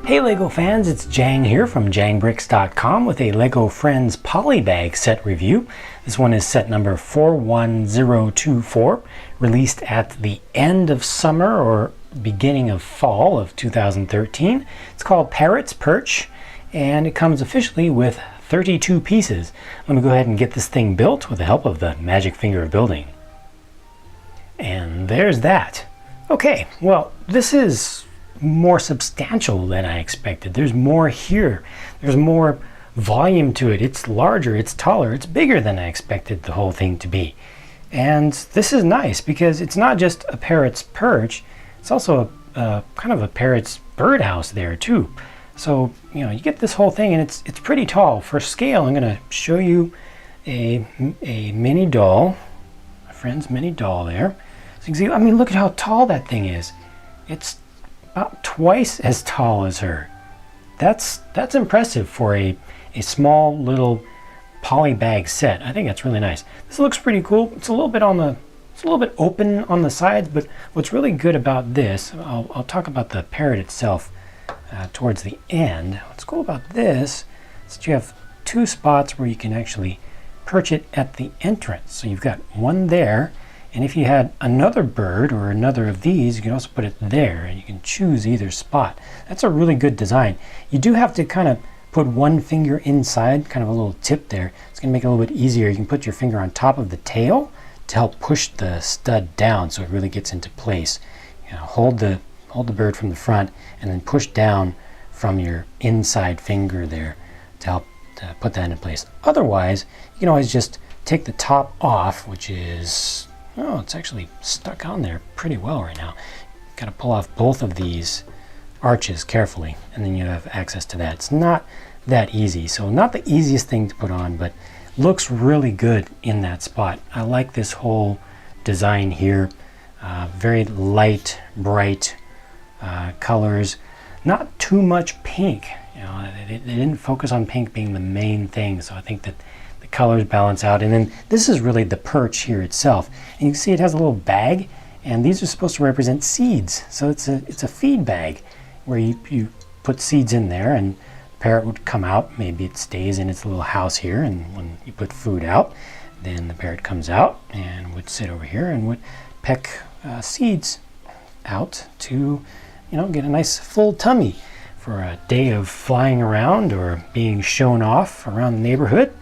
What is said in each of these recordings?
Hey LEGO fans, it's JANG here from JANGbricks.com with a LEGO Friends Polybag set review. This one is set number 41024, released at the end of summer or beginning of fall of 2013. It's called Parrot's Perch, and it comes officially with 32 pieces. Let me go ahead and get this thing built with the help of the magic finger of building. And there's that. Okay, well, this is more substantial than I expected. There's more here. There's more volume to it. It's larger, it's taller, it's bigger than I expected the whole thing to be. And this is nice because it's not just a parrot's perch, it's also a kind of a parrot's birdhouse there too. So, you know, you get this whole thing and it's pretty tall. For scale, I'm going to show you a mini doll, my friend's mini doll there. So you can see, I mean, look at how tall that thing is. It's about twice as tall as her. That's impressive for a small little polybag set. I think that's really nice. This looks pretty cool. It's a little bit open on the sides, but what's really good about this, I'll talk about the parrot itself towards the end. What's cool about this is that you have two spots where you can actually perch it at the entrance. So you've got one there, and if you had another bird or another of these, you can also put it there, and you can choose either spot. That's a really good design. You do have to kind of put one finger inside, kind of a little tip there. It's going to make it a little bit easier. You can put your finger on top of the tail to help push the stud down so it really gets into place. You know, hold the bird from the front and then push down from your inside finger there to help put that in place. Otherwise, you can always just take the top off, which is, oh, it's actually stuck on there pretty well right now. You've got to pull off both of these arches carefully, and then you have access to that. It's not that easy, so not the easiest thing to put on, but looks really good in that spot. I like this whole design here. Very light, bright colors. Not too much pink. You know, they didn't focus on pink being the main thing, so I think that the colors balance out. And then this is really the perch here itself. And you can see it has a little bag, and these are supposed to represent seeds. So it's a feed bag where you put seeds in there, and the parrot would come out. Maybe it stays in its little house here, and when you put food out, then the parrot comes out and would sit over here and would peck seeds out to, you know, get a nice full tummy for a day of flying around or being shown off around the neighborhood.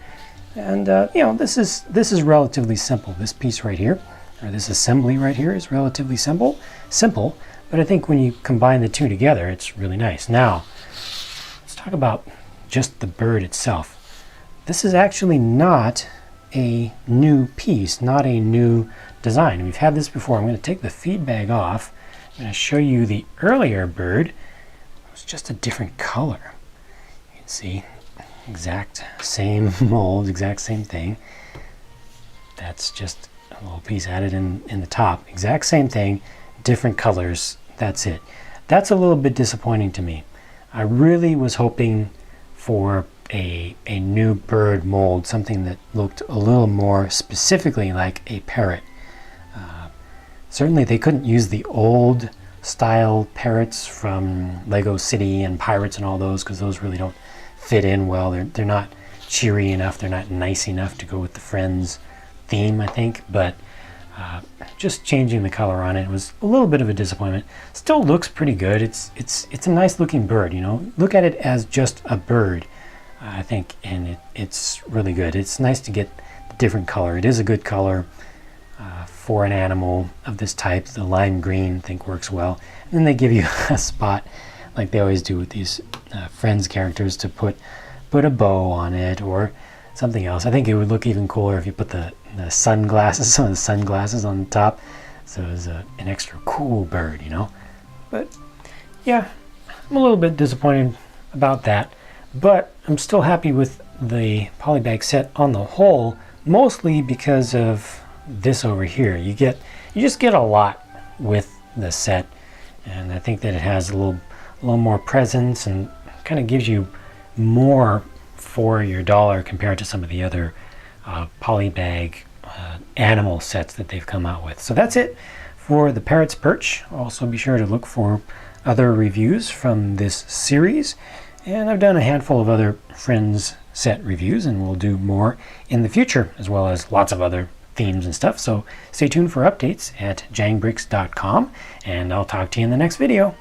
And you know, this is relatively simple. This piece right here, or this assembly right here, is relatively simple, but I think when you combine the two together, it's really nice. Now, let's talk about just the bird itself. This is actually not a new piece, not a new design. We've had this before. I'm going to take the feed bag off. I'm going to show you the earlier bird. It's just a different color. You can see exact same mold, exact same thing. That's just a little piece added in the top. Exact same thing, different colors. That's it. That's a little bit disappointing to me. I really was hoping for a new bird mold, something that looked a little more specifically like a parrot. Certainly they couldn't use the old style parrots from Lego City and Pirates and all those, because those really don't fit in well. They're not cheery enough, they're not nice enough to go with the Friends theme, I think. But just changing the color on it was a little bit of a disappointment. Still looks pretty good. It's a nice looking bird, you know. Look at it as just a bird, I think, and it's really good. It's nice to get the different color. It is a good color for an animal of this type. The lime green, I think, works well. And then they give you a spot, like they always do with these Friends characters, to put a bow on it or something else. I think it would look even cooler if you put the sunglasses, some of the sunglasses on the top, so it was an extra cool bird, you know. But yeah, I'm a little bit disappointed about that, but I'm still happy with the polybag set on the whole, mostly because of this over here. You just get a lot with the set, and I think that it has a little more presence and kind of gives you more for your dollar compared to some of the other polybag animal sets that they've come out with. So that's it for the Parrot's Perch. Also be sure to look for other reviews from this series, and I've done a handful of other Friends set reviews, and we'll do more in the future, as well as lots of other themes and stuff. So stay tuned for updates at jangbricks.com, and I'll talk to you in the next video.